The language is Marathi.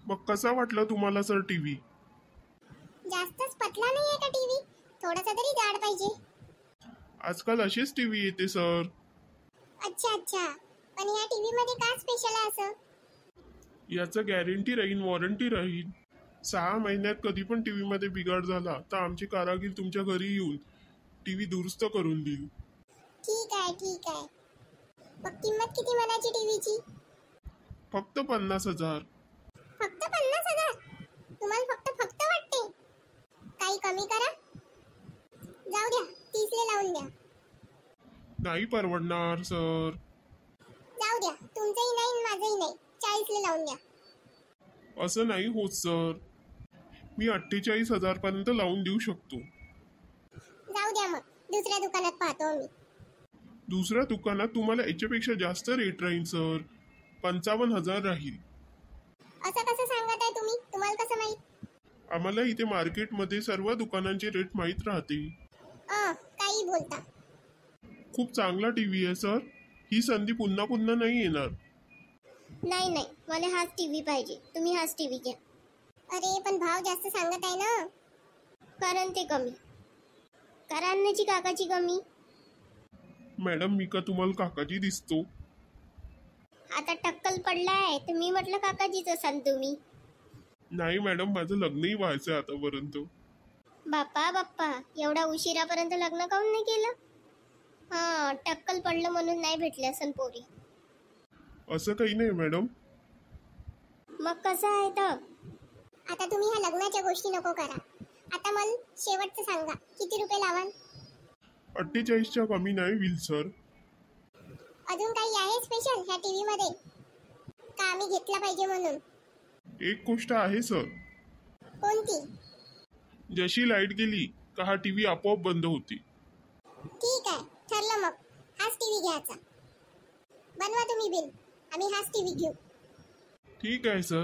मग कसा वाटला तुम्हाला सर टीव्ही? जास्तच पतला नाहीये का टीव्ही? थोडासा तरी जाड पाहिजे. आजकाल अशीच टीव्ही येते सर. अच्छा अच्छा. पण या टीव्ही मध्ये काय स्पेशल आहे असं? याचं गॅरंटी राहील, वॉरंटी राहील. 6 महिन्यात कधी पण टीव्ही मध्ये बिघाड झाला तर आमचे कारागीर तुमच्या घरी येऊन टीव्ही दुरुस्त करून देईल. ठीक आहे ठीक आहे. मग किंमत किती म्हणायची टीव्हीची? फक्त 50,000. फक्त 50,000? तुम्हाला फक्त फक्त वाटते? काही कमी करा. जाऊ द्या, 30 लावून द्या. नाही परवडणार सर. जाऊ द्या, तुमचंही नाही आणि माझंही नाही. 40 लावून द्या. असं नाही होत सर. मी 48,000 पर्यंत लावून देऊ शकतो. जाऊ द्या मग, दुसऱ्या दुकानात पाहतो मी. दुसऱ्या दुकानात तुम्हाला याच्यापेक्षा जास्त रेट राहील सर. 55,000 राहील. असं कसं सांगत आहे तुम्ही? तुम्हाला कसं माहित? आम्हाला इथे मार्केटमध्ये सर्व दुकानांचे रेट माहीत राहते. काही बोलता. खूप चांगला टीव्ही आहे सर. ही संधी पुन्हा पुन्हा नाही येणार. नाही नाही, मला हाच टीव्ही पाहिजे. तुम्ही हाच टीव्ही घ्या. अरे पण भाव जास्त सांगत आहे ना. कारण ते कमी. करांनाची काकाची कमी. मॅडम मी का तुम्हाला काकाजी दिसतो? आता टक्कल पडलाय तर मी म्हटलं काकाजीच असाल तुम्ही. नाही मॅडम, माझं लग्नही व्हायचंय आतापर्यंत. बाप्पा बाप्पा, एवढा उशिरापर्यंत लग्न काऊन नाही केलं? टक्कल पडलं म्हणून नाही भेटले असन पोरी. असं काही नाही मॅडम. मग कसं आहे तर? आता तुम्ही ह्या लग्नाच्या गोष्टी नको करा. आता मला शेवटचं सांगा, किती रुपये लावाल? 48च्या कमी नाही होईल सर. अजून काही आहे स्पेशल ह्या टीव्ही मध्ये का आम्ही घेतला पाहिजे म्हणून? एक गोष्ट आहे सर. कोणती? जशी लाईट गेली का हा टीव्ही आपोआप बंद होती. ठीक आहे, ठरलं मग. हाच टीव्ही घ्यायचा. बनवा तुम्ही बिल. आम्ही हाच टीव्ही घेऊ. ठीक आहे सर.